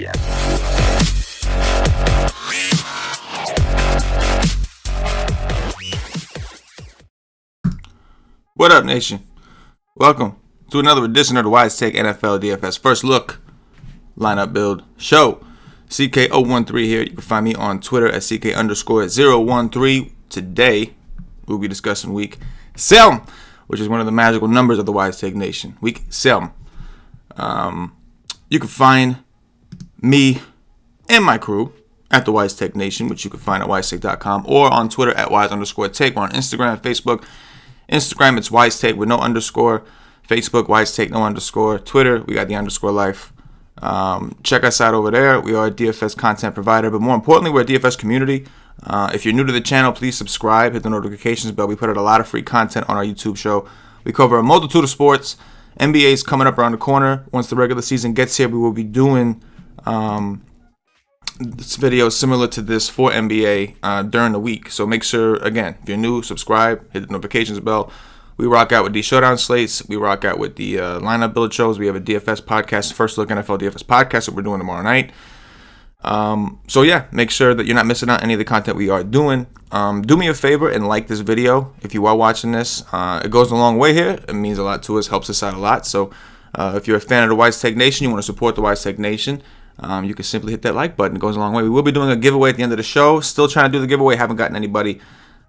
Nation. What up, Nation? Welcome to another edition of the WiseTake NFL DFS First Look Lineup Build Show. CK013 here. You can find me on Twitter at CK_013. Today, we'll be discussing Week 7, which is one of the magical numbers of the WiseTake Nation. Week 7. You can find me and my crew at the WiseTake Nation, which you can find at wisetake.com or on Twitter at wise_take. We're on Instagram and Facebook. Instagram, it's WiseTake with no underscore. Facebook, WiseTake, no underscore. Twitter, we got the underscore life. Check us out over there. We are a DFS content provider, but more importantly, we're a DFS community. If you're new to the channel, please subscribe, hit the notifications bell. We put out a lot of free content on our YouTube show. We cover a multitude of sports. NBA is coming up around the corner. Once the regular season gets here, we will be doing this video similar to this for NBA during the week. So make sure, again, if you're new, subscribe, hit the notifications bell. We rock out with the showdown slates. We rock out with the lineup build shows. We have a DFS podcast, First Look NFL DFS podcast that we're doing tomorrow night. So yeah, make sure that you're not missing out any of the content we are doing. Do me a favor and like this video if you are watching this. It goes a long way here. It means a lot to us, helps us out a lot. So if you're a fan of the WiseTake Nation, you want to support the WiseTake Nation, you can simply hit that like button. It goes a long way. We will be doing a giveaway at the end of the show. Still trying to do the giveaway. Haven't gotten anybody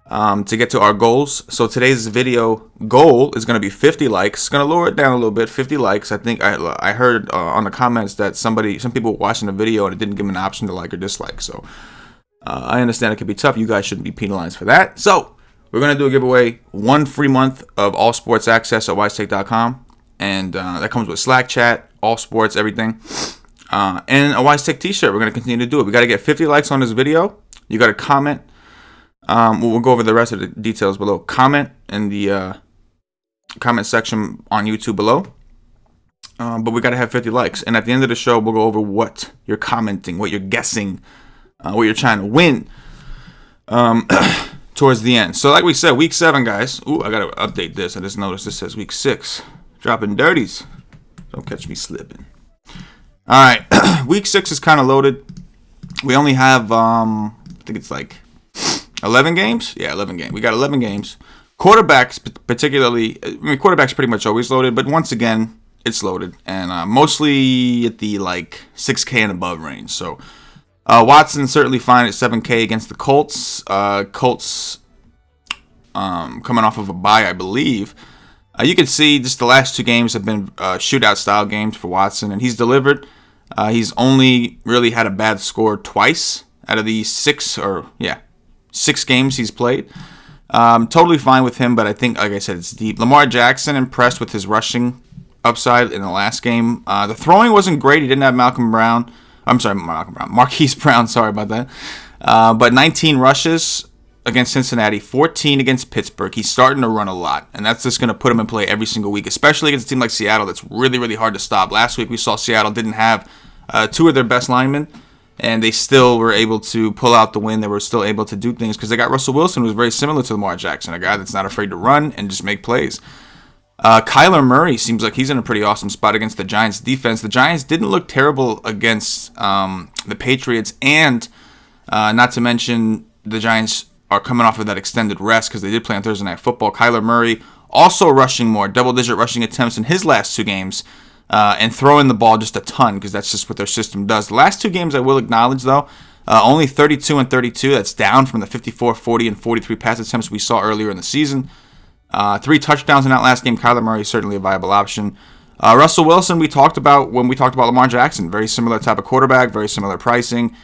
to get to our goals. So today's video goal is going to be 50 likes. Going to lower it down a little bit, 50 likes. I think I heard on the comments that some people were watching the video and it didn't give them an option to like or dislike. So I understand it could be tough. You guys shouldn't be penalized for that. So we're going to do a giveaway, 1 free month of all sports access at wisetake.com. And that comes with Slack chat, all sports, everything. And a WiseTake t-shirt. We're going to continue to do it. We got to get 50 likes on this video. You got to comment. We'll go over the rest of the details below. Comment in the comment section on YouTube below. But we got to have 50 likes. And at the end of the show, we'll go over what you're commenting, what you're guessing, what you're trying to win towards the end. So like we said, Week 7, guys. Ooh, I got to update this. I just noticed this says Week 6. Dropping dirties. Don't catch me slipping. All right. Week 6 is kind of loaded. We only have, I think it's like 11 games? Yeah, 11 games. We got 11 games. Quarterbacks, particularly, quarterbacks pretty much always loaded, but once again, it's loaded. And mostly at the, 6K and above range. So, Watson certainly fine at 7K against the Colts. Colts coming off of a bye, I believe. You can see just the last 2 games have been shootout-style games for Watson, and he's delivered. He's only really had a bad score twice out of the 6 games he's played. Totally fine with him, but I think, like I said, it's deep. Lamar Jackson impressed with his rushing upside in the last game. The throwing wasn't great. He didn't have Marquise Brown. Sorry about that. But 19 rushes against Cincinnati, 14 against Pittsburgh. He's starting to run a lot, and that's just going to put him in play every single week, especially against a team like Seattle that's really, really hard to stop. Last week we saw Seattle didn't have 2 of their best linemen, and they still were able to pull out the win. They were still able to do things because they got Russell Wilson, who's very similar to Lamar Jackson, a guy that's not afraid to run and just make plays. Kyler Murray seems like he's in a pretty awesome spot against the Giants defense. The Giants didn't look terrible against the Patriots, and not to mention the Giants are coming off of that extended rest because they did play on Thursday Night Football. Kyler Murray also rushing more, double-digit rushing attempts in his last 2 games, and throwing the ball just a ton because that's just what their system does. The last 2 games, I will acknowledge, though, only 32 and 32. That's down from the 54, 40, and 43 pass attempts we saw earlier in the season. 3 touchdowns in that last game. Kyler Murray is certainly a viable option. Russell Wilson, we talked about when we talked about Lamar Jackson. Very similar type of quarterback, very similar pricing.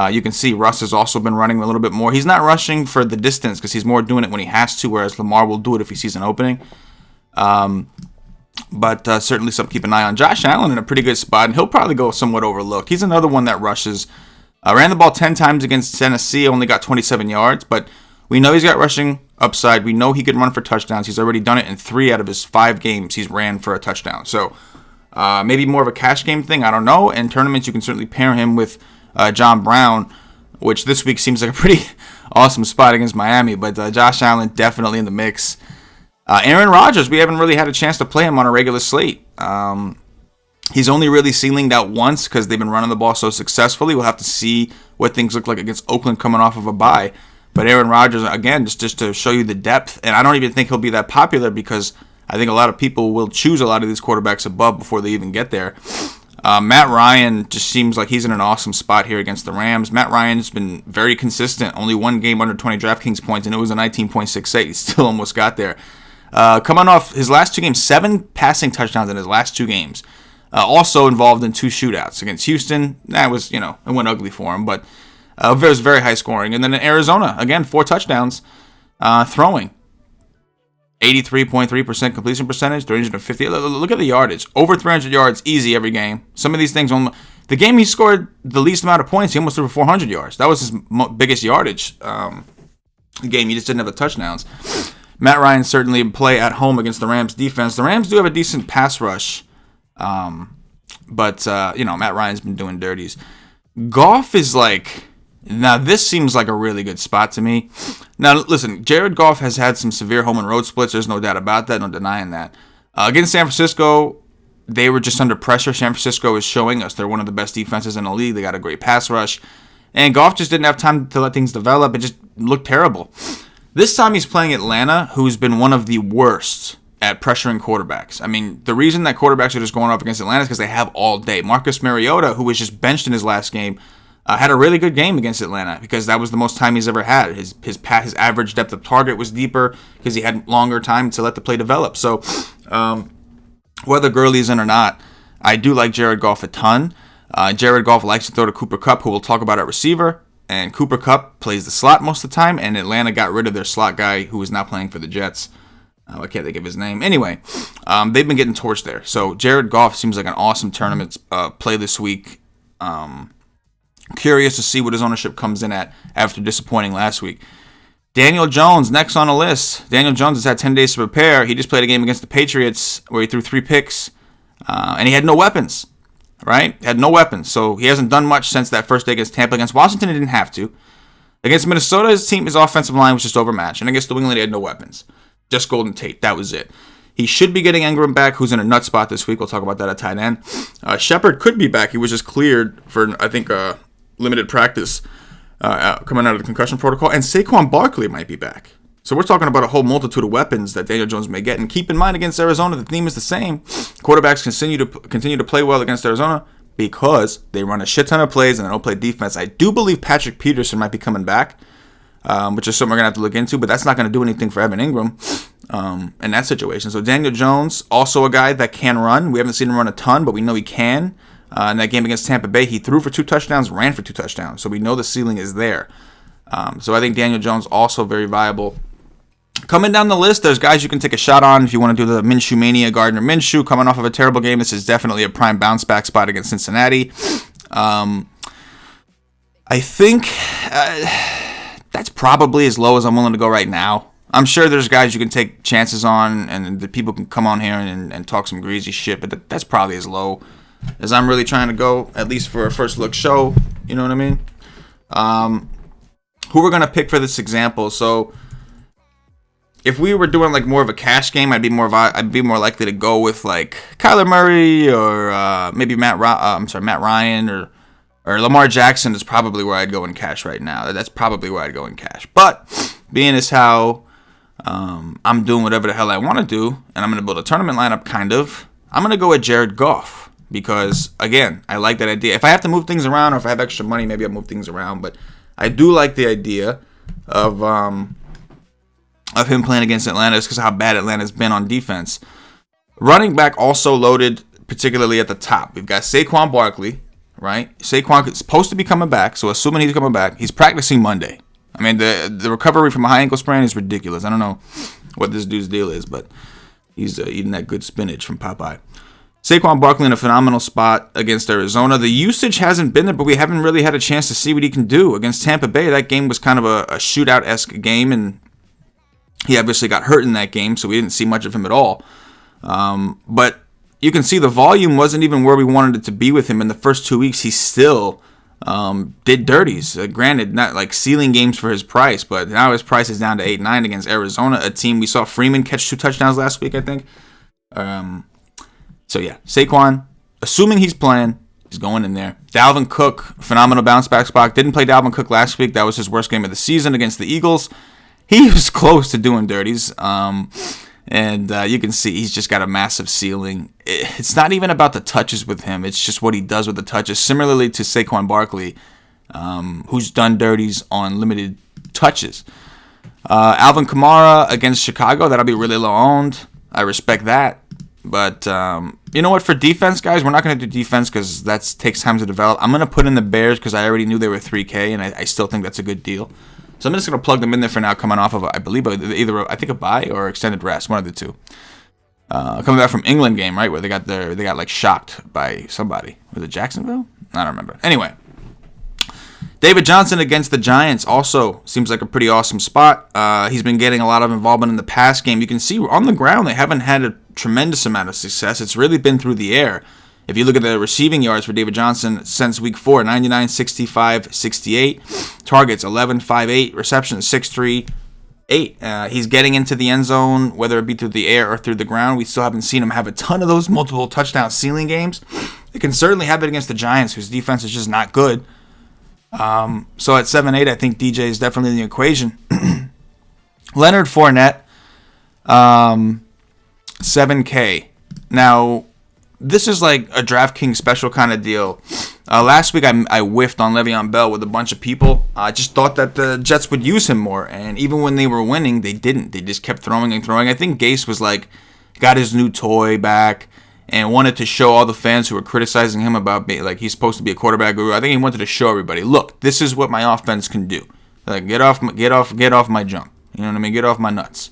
You can see Russ has also been running a little bit more. He's not rushing for the distance because he's more doing it when he has to, whereas Lamar will do it if he sees an opening. But certainly something to keep an eye on. Josh Allen in a pretty good spot, and he'll probably go somewhat overlooked. He's another one that rushes. Ran the ball 10 times against Tennessee, only got 27 yards, but we know he's got rushing upside. We know he can run for touchdowns. He's already done it in 3 out of his 5 games he's ran for a touchdown. So maybe more of a cash game thing, I don't know. In tournaments, you can certainly pair him with John Brown, which this week seems like a pretty awesome spot against Miami. But Josh Allen definitely in the mix. Aaron Rodgers, we haven't really had a chance to play him on a regular slate. He's only really ceilinged out once because they've been running the ball so successfully. We'll have to see what things look like against Oakland coming off of a bye. But Aaron Rodgers, again, just to show you the depth, and I don't even think he'll be that popular because I think a lot of people will choose a lot of these quarterbacks above before they even get there. Matt Ryan just seems like he's in an awesome spot here against the Rams. Matt Ryan's been very consistent. Only one game under 20 DraftKings points, and it was a 19.68. He still almost got there. Coming off his last 2 games, 7 passing touchdowns in his last 2 games. Also involved in 2 shootouts against Houston. That was, it went ugly for him, but it was very high scoring. And then in Arizona, again, 4 touchdowns, throwing. 83.3% completion percentage, 350. Look at the yardage. Over 300 yards, easy every game. Some of these things, the game he scored the least amount of points, he almost threw for 400 yards. That was his biggest yardage game. He just didn't have the touchdowns. Matt Ryan certainly in play at home against the Rams defense. The Rams do have a decent pass rush. But Matt Ryan's been doing dirties. Goff is now this seems like a really good spot to me. Now, listen, Jared Goff has had some severe home and road splits. There's no doubt about that. No denying that. Against San Francisco, they were just under pressure. San Francisco is showing us they're one of the best defenses in the league. They got a great pass rush. And Goff just didn't have time to let things develop. It just looked terrible. This time he's playing Atlanta, who's been one of the worst at pressuring quarterbacks. I mean, the reason that quarterbacks are just going up against Atlanta is because they have all day. Marcus Mariota, who was just benched in his last game, had a really good game against Atlanta because that was the most time he's ever had. His average depth of target was deeper because he had longer time to let the play develop. So whether Gurley's in or not, I do like Jared Goff a ton. Jared Goff likes to throw to Cooper Kupp, who we'll talk about at receiver. And Cooper Kupp plays the slot most of the time, and Atlanta got rid of their slot guy who is now playing for the Jets. I can't think of his name. Anyway, they've been getting torched there. So Jared Goff seems like an awesome tournament play this week. Curious to see what his ownership comes in at after disappointing last week. Daniel Jones, next on the list. Daniel Jones has had 10 days to prepare. He just played a game against the Patriots where he threw 3 picks, and he had no weapons, right? Had no weapons. So he hasn't done much since that first day against Tampa. Against Washington, he didn't have to. Against Minnesota, his offensive line was just overmatched. And against New England, he had no weapons. Just Golden Tate. That was it. He should be getting Ingram back, who's in a nut spot this week. We'll talk about that at tight end. Shepard could be back. He was just cleared for, I think, limited practice coming out of the concussion protocol. And Saquon Barkley might be back. So we're talking about a whole multitude of weapons that Daniel Jones may get. And keep in mind, against Arizona, the theme is the same. Quarterbacks continue to play well against Arizona because they run a shit ton of plays and they don't play defense. I do believe Patrick Peterson might be coming back, which is something we're going to have to look into. But that's not going to do anything for Evan Ingram in that situation. So Daniel Jones, also a guy that can run. We haven't seen him run a ton, but we know he can. In that game against Tampa Bay, he threw for 2 touchdowns, ran for 2 touchdowns. So we know the ceiling is there. So I think Daniel Jones also very viable. Coming down the list, there's guys you can take a shot on if you want to do the Minshew Mania. Gardner Minshew coming off of a terrible game. This is definitely a prime bounce back spot against Cincinnati. I think that's probably as low as I'm willing to go right now. I'm sure there's guys you can take chances on and the people can come on here and talk some greasy shit, but that's probably as low as I'm really trying to go, at least for a first look show. You know what I mean? Who we're going to pick for this example. So if we were doing like more of a cash game, I'd be more likely to go with like Kyler Murray or maybe Matt Ryan or Lamar Jackson is probably where I'd go in cash right now. That's probably where I'd go in cash. But being as how I'm doing whatever the hell I want to do, and I'm going to build a tournament lineup kind of, I'm going to go with Jared Goff because, again, I like that idea. If I have to move things around or if I have extra money, maybe I'll move things around. But I do like the idea of him playing against Atlanta just because of how bad Atlanta's been on defense. Running back also loaded, particularly at the top. We've got Saquon Barkley, right? Saquon is supposed to be coming back, so assuming he's coming back, he's practicing Monday. I mean, the recovery from a high ankle sprain is ridiculous. I don't know what this dude's deal is, but he's eating that good spinach from Popeye. Saquon Barkley in a phenomenal spot against Arizona. The usage hasn't been there, but we haven't really had a chance to see what he can do. Against Tampa Bay, that game was kind of a shootout-esque game, and he obviously got hurt in that game, so we didn't see much of him at all. But you can see the volume wasn't even where we wanted it to be with him. In the first 2 weeks, he still did dirties. Granted, not like ceiling games for his price, but now his price is down to 8-9 against Arizona, a team we saw Freeman catch 2 touchdowns last week, I think. So yeah, Saquon, assuming he's playing, he's going in there. Dalvin Cook, phenomenal bounce back spot. Didn't play Dalvin Cook last week. That was his worst game of the season against the Eagles. He was close to doing dirties. And you can see he's just got a massive ceiling. It's not even about the touches with him. It's just what he does with the touches. Similarly to Saquon Barkley, who's done dirties on limited touches. Alvin Kamara against Chicago, that'll be really low owned. I respect that. But you know what? For defense, guys, we're not going to do defense because that takes time to develop. I'm going to put in the Bears because I already knew they were 3K, and I still think that's a good deal. So I'm just going to plug them in there for now, coming off of, I believe, either a bye or extended rest, one of the two. Coming back from England game, right, where they got like shocked by somebody. Was it Jacksonville? I don't remember. Anyway, David Johnson against the Giants also seems like a pretty awesome spot. He's been getting a lot of involvement in the pass game. You can see on the ground they haven't had a tremendous amount of success. It's really been through the air. If you look at the receiving yards for David Johnson since week 4, 99, 65, 68. Targets, 11, 5, 8. Receptions, 6, 3, 8. He's getting into the end zone, whether it be through the air or through the ground. We still haven't seen him have a ton of those multiple touchdown ceiling games. It can certainly happen against the Giants, whose defense is just not good. So at 7-8, I think DJ is definitely in the equation. Leonard Fournette, 7K. Now, this is like a DraftKings special kind of deal. Last week, I whiffed on Le'Veon Bell with a bunch of people. I just thought that the Jets would use him more. And even when they were winning, they didn't. They just kept throwing and throwing. I think Gase was like, got his new toy back and wanted to show all the fans who were criticizing him about being like he's supposed to be a quarterback guru. I think he wanted to show everybody, look, this is what my offense can do. Like get off my junk. You know what I mean? Get off my nuts.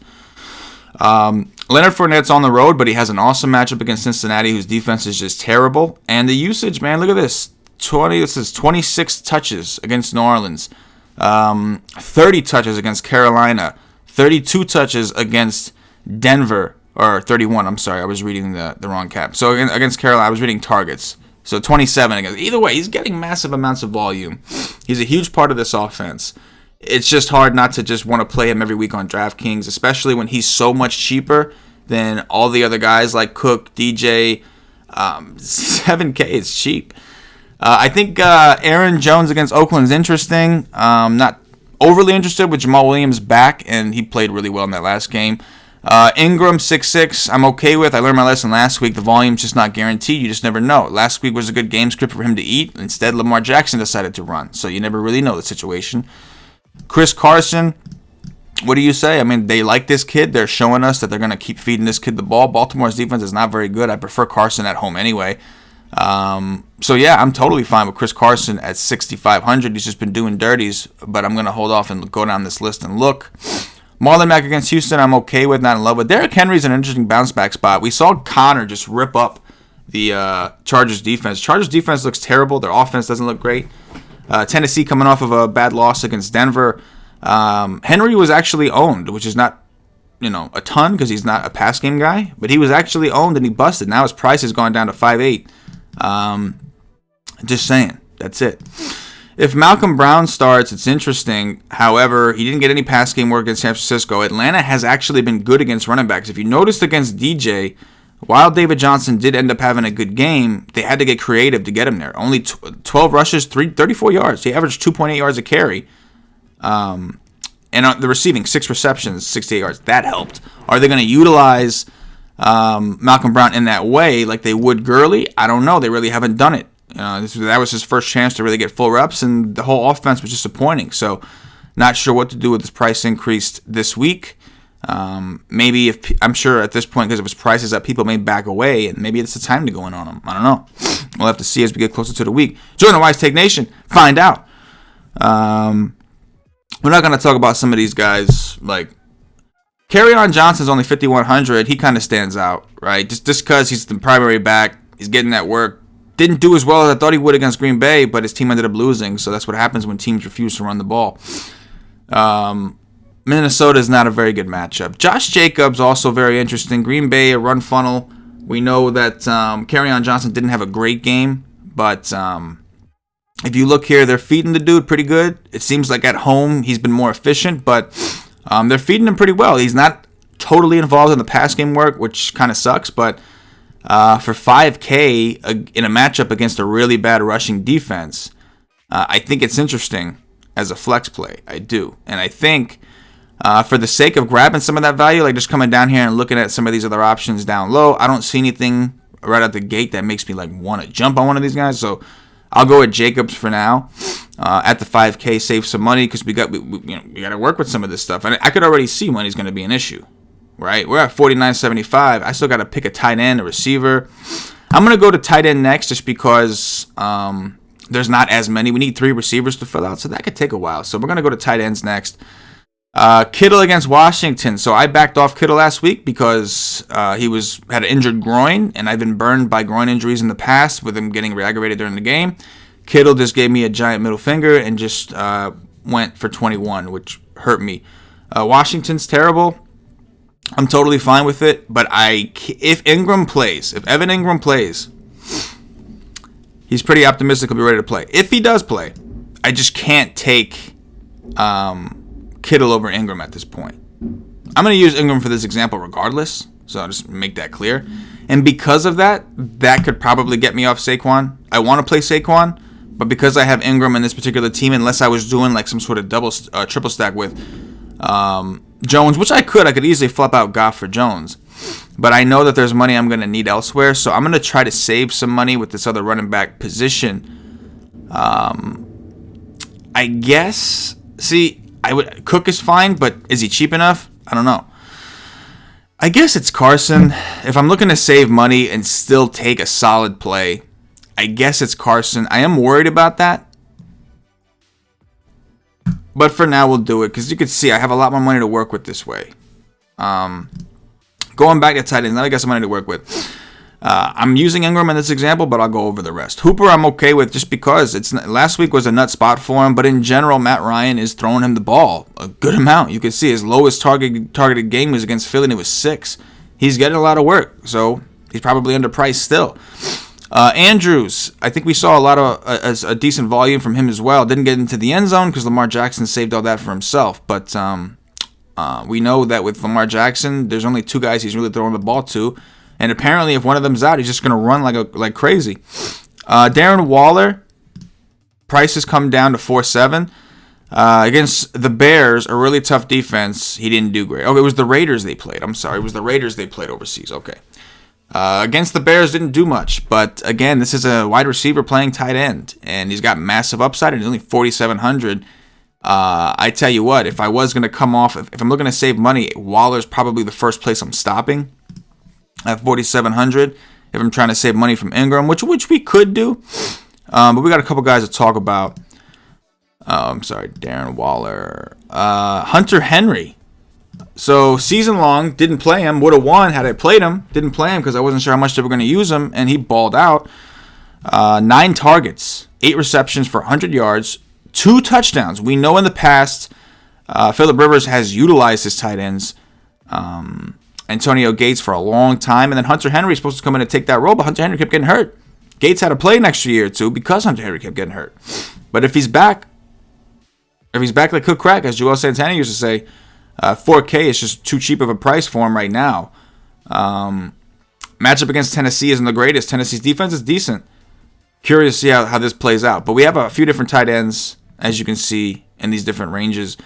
Leonard Fournette's on the road, but he has an awesome matchup against Cincinnati, whose defense is just terrible. And the usage, man, look at this. This is 26 touches against New Orleans, 30 touches against Carolina, 32 touches against Denver, or 31, I'm sorry, I was reading the wrong cap. So against Carolina, I was reading targets. So 27 against. Either way, he's getting massive amounts of volume. He's a huge part of this offense. It's just hard not to just want to play him every week on DraftKings, especially when he's so much cheaper than all the other guys like Cook, DJ. 7K is cheap. I think Aaron Jones against Oakland is interesting. Not overly interested with Jamal Williams back, and he played really well in that last game. Ingram 6-6, I'm okay with. I learned my lesson last week. The volume's just not guaranteed. You just never know. Last week was a good game script for him to eat. Instead, Lamar Jackson decided to run, so you never really know the situation. Chris Carson, what do you say? I mean, they like this kid. They're showing us that they're going to keep feeding this kid the ball. Baltimore's defense is not very good. I prefer Carson at home anyway. So, yeah, I'm totally fine with Chris Carson at 6,500. He's just been doing dirties, but I'm going to hold off and go down this list and look. Marlon Mack against Houston, I'm okay with, not in love with. Derrick Henry's an interesting bounce back spot. We saw Connor just rip up the Chargers defense. Chargers defense looks terrible. Their offense doesn't look great. Tennessee coming off of a bad loss against Denver. Henry was actually owned, which is not, a ton because he's not a pass game guy, but he was actually owned and he busted. Now his price has gone down to 5.8. Just saying. That's it. If Malcolm Brown starts, it's interesting. However, he didn't get any pass game work against San Francisco. Atlanta has actually been good against running backs. If you noticed against DJ, while David Johnson did end up having a good game, they had to get creative to get him there. Only 12 rushes, 34 yards. He averaged 2.8 yards a carry. And on the receiving, 6 receptions, 68 yards. That helped. Are they going to utilize Malcolm Brown in that way like they would Gurley? I don't know. They really haven't done it. That was his first chance to really get full reps, and the whole offense was disappointing. So not sure what to do with this price increase this week. Maybe I'm sure at this point, because of his prices up, people may back away, and maybe it's the time to go in on him. I don't know. We'll have to see as we get closer to the week. Join the WiseTake Nation. Find out. We're not going to talk about some of these guys. Like, Kerryon Johnson's only 5,100. He kind of stands out, right? Just because he's the primary back. He's getting that work. Didn't do as well as I thought he would against Green Bay, but his team ended up losing. So that's what happens when teams refuse to run the ball. Minnesota is not a very good matchup. Josh Jacobs also very interesting. Green Bay, a run funnel. We know that Kerryon Johnson didn't have a great game, but if you look here, they're feeding the dude pretty good. It seems like at home he's been more efficient, but they're feeding him pretty well. He's not totally involved in the pass game work, which kind of sucks, but For 5K in a matchup against a really bad rushing defense, I think it's interesting as a flex play. I do. And I think for the sake of grabbing some of that value, like just coming down here and looking at some of these other options down low, I don't see anything right out the gate that makes me like want to jump on one of these guys. So I'll go with Jacobs for now at the 5K, save some money because we got to work with some of this stuff. And I could already see when he's going to be an issue, right? We're at 49.75. I still got to pick a tight end, a receiver. I'm going to go to tight end next just because there's not as many. We need 3 receivers to fill out, so that could take a while. So we're going to go to tight ends next. Kittle against Washington. So I backed off Kittle last week because he had an injured groin, and I've been burned by groin injuries in the past with him getting re-aggravated during the game. Kittle just gave me a giant middle finger and just went for 21, which hurt me. Washington's terrible. I'm totally fine with it, but if Evan Ingram plays, he's pretty optimistic he'll be ready to play. If he does play, I just can't take Kittle over Ingram at this point. I'm going to use Ingram for this example regardless, so I'll just make that clear. And because of that, that could probably get me off Saquon. I want to play Saquon, but because I have Ingram in this particular team, unless I was doing like some sort of triple stack with Jones, which I could easily flip out Goff for Jones. But I know that there's money I'm going to need elsewhere, so I'm going to try to save some money with this other running back position. I guess, Cook is fine, but is he cheap enough? I don't know. I guess it's Carson. If I'm looking to save money and still take a solid play, I guess it's Carson. I am worried about that. But for now, we'll do it because you can see I have a lot more money to work with this way. Going back to tight ends, now I got some money to work with. I'm using Ingram in this example, but I'll go over the rest. Hooper, I'm okay with just because last week was a nut spot for him, but in general, Matt Ryan is throwing him the ball a good amount. You can see his lowest targeted game was against Philly, and it was 6. He's getting a lot of work, so he's probably underpriced still. Andrews, I think we saw a decent volume from him as well. Didn't get into the end zone because Lamar Jackson saved all that for himself, but we know that with Lamar Jackson, there's only 2 guys he's really throwing the ball to. And apparently, if one of them's out, he's just going to run like crazy. Darren Waller, prices come down to 4.7. Against the Bears, a really tough defense, he didn't do great. Oh, it was the Raiders they played. I'm sorry. It was the Raiders they played overseas. Okay. Against the Bears, didn't do much. But, again, this is a wide receiver playing tight end. And he's got massive upside, and he's only 4,700. I tell you what, if I was going to come off, if I'm looking to save money, Waller's probably the first place I'm stopping. At 4,700, if I'm trying to save money from Ingram, which we could do, but we got a couple guys to talk about. Darren Waller, Hunter Henry. So season long, didn't play him. Would have won had I played him. Didn't play him because I wasn't sure how much they were going to use him, and he balled out. 9 targets, 8 receptions for 100 yards, 2 touchdowns. We know in the past, Phillip Rivers has utilized his tight ends. Antonio Gates for a long time, and then Hunter Henry is supposed to come in and take that role, but Hunter Henry kept getting hurt. Gates had to play an extra year or 2 because Hunter Henry kept getting hurt. But if he's back like cook crack, as Joel Santana used to say, 4K is just too cheap of a price for him right now. Matchup against Tennessee isn't the greatest. Tennessee's defense is decent. Curious to see how this plays out. But we have a few different tight ends, as you can see, in these different ranges.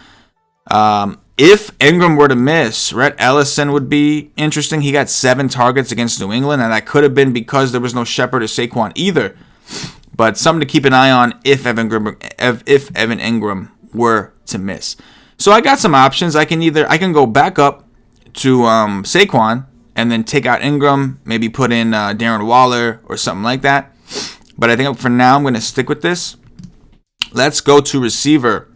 If Ingram were to miss, Rhett Ellison would be interesting. He got 7 targets against New England, and that could have been because there was no Shepard or Saquon either. But something to keep an eye on if Evan Ingram were to miss. So I got some options. I can go back up to Saquon and then take out Ingram, maybe put in Darren Waller or something like that. But I think for now I'm going to stick with this. Let's go to receiver.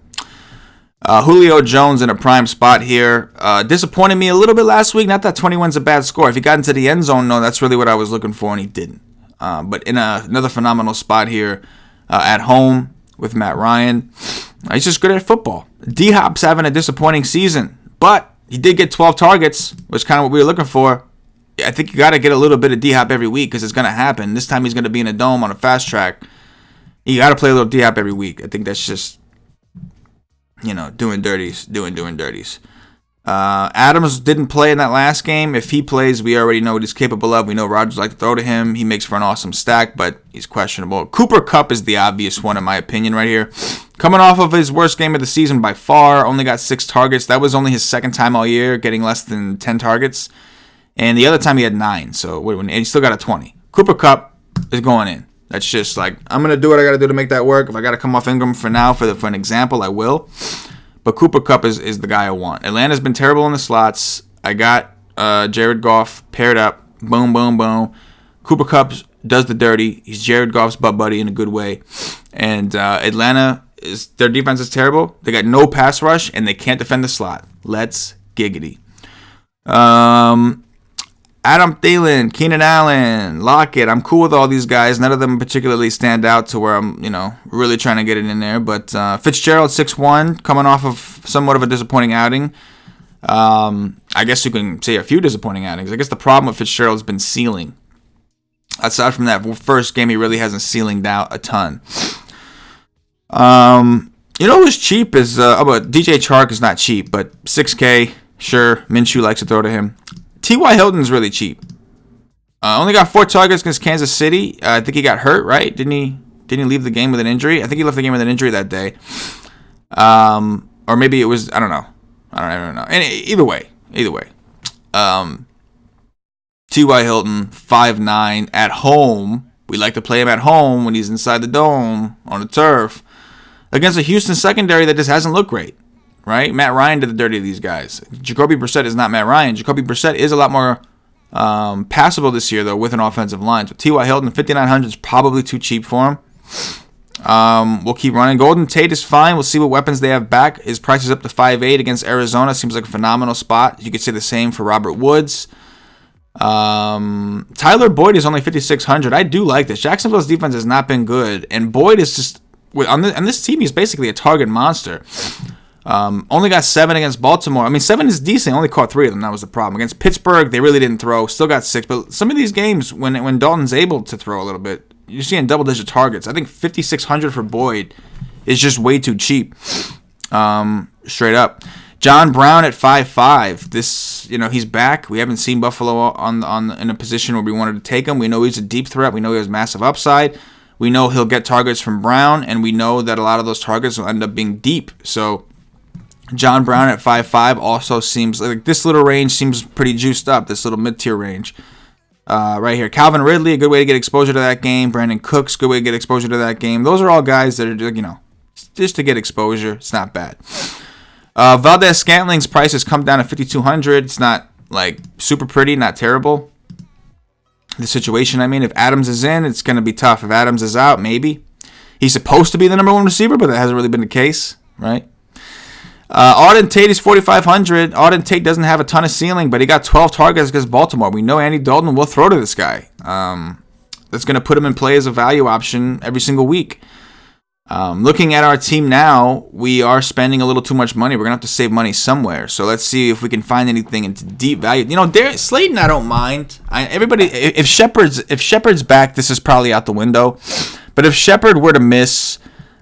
Julio Jones in a prime spot here. Disappointed me a little bit last week. Not that 21's a bad score. If he got into the end zone, no, that's really what I was looking for, and he didn't. But in another phenomenal spot here at home with Matt Ryan. He's just good at football. D-Hop's having a disappointing season, but he did get 12 targets, which is kind of what we were looking for. I think you got to get a little bit of D-Hop every week because it's going to happen. This time he's going to be in a dome on a fast track. You got to play a little D-Hop every week. I think that's just, doing dirties. Adams didn't play in that last game. If he plays, we already know what he's capable of. We know Rodgers like to throw to him. He makes for an awesome stack, but he's questionable. Cooper Kupp is the obvious one in my opinion right here. Coming off of his worst game of the season by far, only got 6 targets. That was only his second time all year getting less than 10 targets. And the other time he had 9, and he still got a 20. Cooper Kupp is going in. That's just like, I'm going to do what I got to do to make that work. If I got to come off Ingram for now for an example, I will. But Cooper Kupp is the guy I want. Atlanta's been terrible in the slots. I got Jared Goff paired up. Boom, boom, boom. Cooper Kupp does the dirty. He's Jared Goff's butt buddy in a good way. And Atlanta, their defense is terrible. They got no pass rush, and they can't defend the slot. Let's giggity. Adam Thielen, Keenan Allen, Lockett. I'm cool with all these guys. None of them particularly stand out to where I'm, really trying to get it in there. But Fitzgerald, 6'1", coming off of somewhat of a disappointing outing. I guess you can say a few disappointing outings. I guess the problem with Fitzgerald's been ceiling. Aside from that first game, he really hasn't ceilinged out a ton. Who's cheap is, but DJ Chark is not cheap, but $6K, sure. Minshew likes to throw to him. T.Y. Hilton's really cheap. Only got 4 targets against Kansas City. I think he got hurt, right? Didn't he leave the game with an injury? I think he left the game with an injury that day. Or maybe it was, I don't know. I don't even know. Either way. T.Y. Hilton, 5'9", at home. We like to play him at home when he's inside the dome on the turf. Against a Houston secondary that just hasn't looked great. Right? Matt Ryan did the dirty to these guys. Jacoby Brissett is not Matt Ryan. Jacoby Brissett is a lot more passable this year, though, with an offensive line. So T.Y. Hilton, 5,900 is probably too cheap for him. We'll keep running. Golden Tate is fine. We'll see what weapons they have back. His price is up to 5.8 against Arizona. Seems like a phenomenal spot. You could say the same for Robert Woods. Tyler Boyd is only 5,600. I do like this. Jacksonville's defense has not been good, and Boyd is just on this team. He's basically a target monster. Only got 7 against Baltimore. I mean, 7 is decent. Only caught 3 of them. That was the problem. Against Pittsburgh, they really didn't throw. Still got 6. But some of these games, when Dalton's able to throw a little bit, you're seeing double-digit targets. I think 5,600 for Boyd is just way too cheap. Straight up. John Brown at 5.5. This, he's back. We haven't seen Buffalo in a position where we wanted to take him. We know he's a deep threat. We know he has massive upside. We know he'll get targets from Brown, and we know that a lot of those targets will end up being deep. So John Brown at 5.5 also seems like this little range seems pretty juiced up, this little mid-tier range. Right here. Calvin Ridley, a good way to get exposure to that game. Brandon Cooks, good way to get exposure to that game. Those are all guys that are, just to get exposure. It's not bad. Valdez-Scantling's price has come down to 5,200. It's not, super pretty, not terrible. The situation, if Adams is in, it's going to be tough. If Adams is out, maybe. He's supposed to be the number 1 receiver, but that hasn't really been the case, right? Auden Tate is 4,500. Auden Tate doesn't have a ton of ceiling, but he got 12 targets against Baltimore. We know Andy Dalton will throw to this guy. That's going to put him in play as a value option every single week. Looking at our team now, we are spending a little too much money. We're going to have to save money somewhere. So let's see if we can find anything into deep value. Slayton, I don't mind. If Shepard's back, this is probably out the window. But if Shepard were to miss,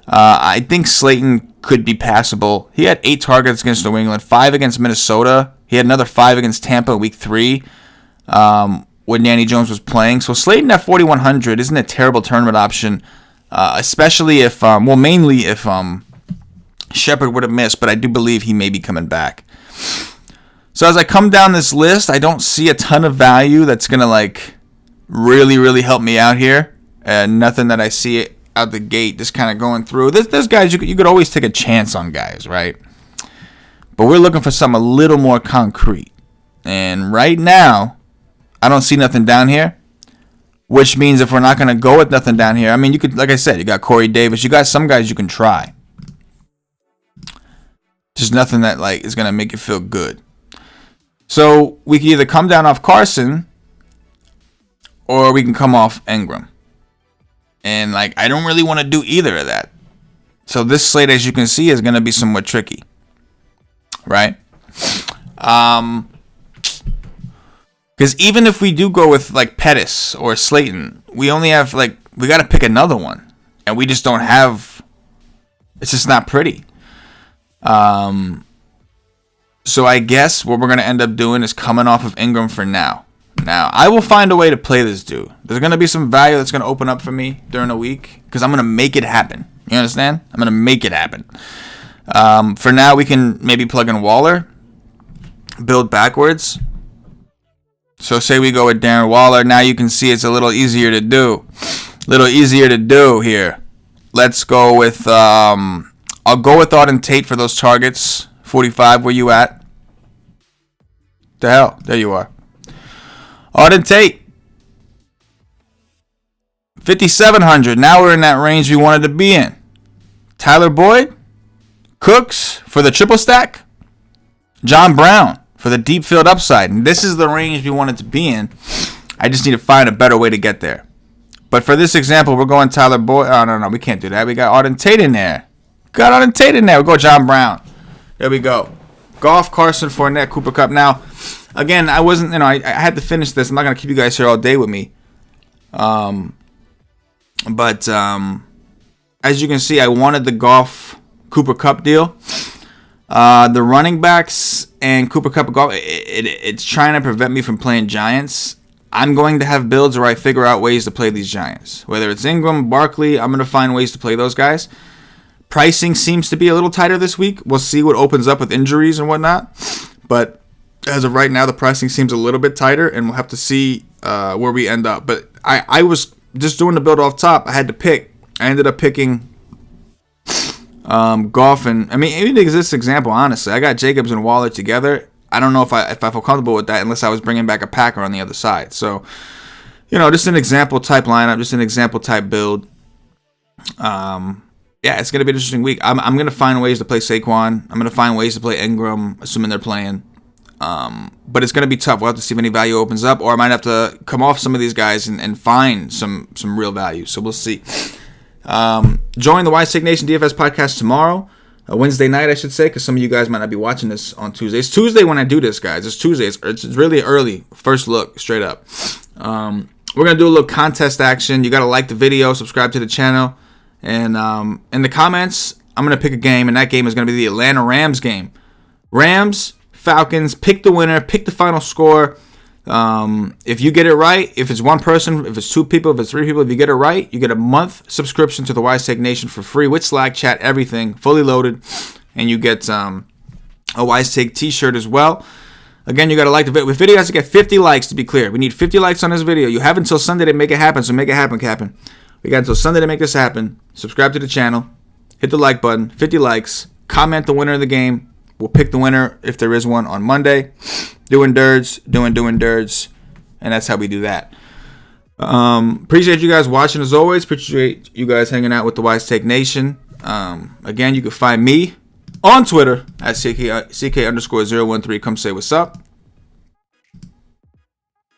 I think Slayton could be passable. He had 8 targets against New England, 5 against Minnesota. He had another 5 against Tampa in week 3 when Danny Jones was playing. So Slayton at 4,100 isn't a terrible tournament option, especially mainly if Shepard would have missed, but I do believe he may be coming back. So as I come down this list, I don't see a ton of value that's going to really, really help me out here. Nothing that I see out the gate just kind of going through. There's guys you could always take a chance on guys, right? But we're looking for something a little more concrete. And right now, I don't see nothing down here, which means if we're not going to go with nothing down here, you could, like I said, you got Corey Davis. You got some guys you can try. Just nothing that is going to make you feel good. So we can either come down off Carson or we can come off Ingram. And I don't really want to do either of that. So this slate, as you can see, is going to be somewhat tricky. Right? Because even if we do go with Pettis or Slayton, we only have we got to pick another one. And we just don't have, it's just not pretty. So I guess what we're going to end up doing is coming off of Ingram for now. Now, I will find a way to play this dude. There's going to be some value that's going to open up for me during the week because I'm going to make it happen. You understand? I'm going to make it happen. For now, we can maybe plug in Waller, build backwards. So say we go with Darren Waller. Now you can see it's a little easier to do. Here. Let's go with, I'll go with Auden Tate for those targets. 45, where you at? The hell? There you are. Auden Tate. 5,700. Now we're in that range we wanted to be in. Tyler Boyd. Cooks for the triple stack. John Brown for the deep field upside. And this is the range we wanted to be in. I just need to find a better way to get there. But for this example, we're going Tyler Boyd. Oh, no, we can't do that. We got Auden Tate in there. We'll go John Brown. There we go. Goff, Carson, Fournette, Cooper Kupp. Now, again, I wasn't, I had to finish this. I'm not going to keep you guys here all day with me. But as you can see, I wanted the Goff Cooper Kupp deal. The running backs and Cooper Kupp Goff, it's trying to prevent me from playing Giants. I'm going to have builds where I figure out ways to play these Giants. Whether it's Ingram, Barkley, I'm going to find ways to play those guys. Pricing seems to be a little tighter this week. We'll see what opens up with injuries and whatnot. But as of right now, the pricing seems a little bit tighter, and we'll have to see where we end up. But I was just doing the build off top. I had to pick. I ended up picking Goff, and even this example, honestly, I got Jacobs and Waller together. I don't know if I feel comfortable with that unless I was bringing back a Packer on the other side. So, just an example type lineup, just an example type build. Yeah, it's going to be an interesting week. I'm going to find ways to play Saquon. I'm going to find ways to play Ingram, assuming they're playing. But it's going to be tough. We'll have to see if any value opens up, or I might have to come off some of these guys and find some real value. So we'll see. Join the WiseTake Nation DFS podcast tomorrow, Wednesday night, I should say, because some of you guys might not be watching this on Tuesday. It's Tuesday when I do this, guys. It's Tuesday. It's really early. First look, straight up. We're going to do a little contest action. You got to like the video, subscribe to the channel. And in the comments, I'm going to pick a game, and that game is going to be the Atlanta Rams game. Rams, Falcons, pick the winner, pick the final score. If you get it right, if it's one person, if it's two people, if it's three people, if you get it right, you get a month subscription to the WiseTake Nation for free with Slack, chat, everything, fully loaded. And you get a WiseTake t-shirt as well. Again, you got to like the video. The video has to get 50 likes, to be clear. We need 50 likes on this video. You have until Sunday to make it happen, so make it happen, Captain. We got until Sunday to make this happen. Subscribe to the channel. Hit the like button. 50 likes. Comment the winner of the game. We'll pick the winner, if there is one, on Monday. Doing dirds. And that's how we do that. Appreciate you guys watching as always. Appreciate you guys hanging out with the WiseTake Nation. Again, you can find me on Twitter at CK_013. Come say what's up.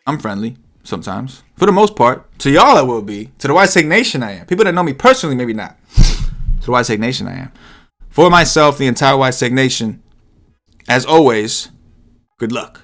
I'm friendly sometimes. For the most part. To y'all I will be. To the WiseTake Nation I am. People that know me personally, maybe not. To the WiseTake Nation I am. For myself, the entire WiseTake Nation, as always, good luck.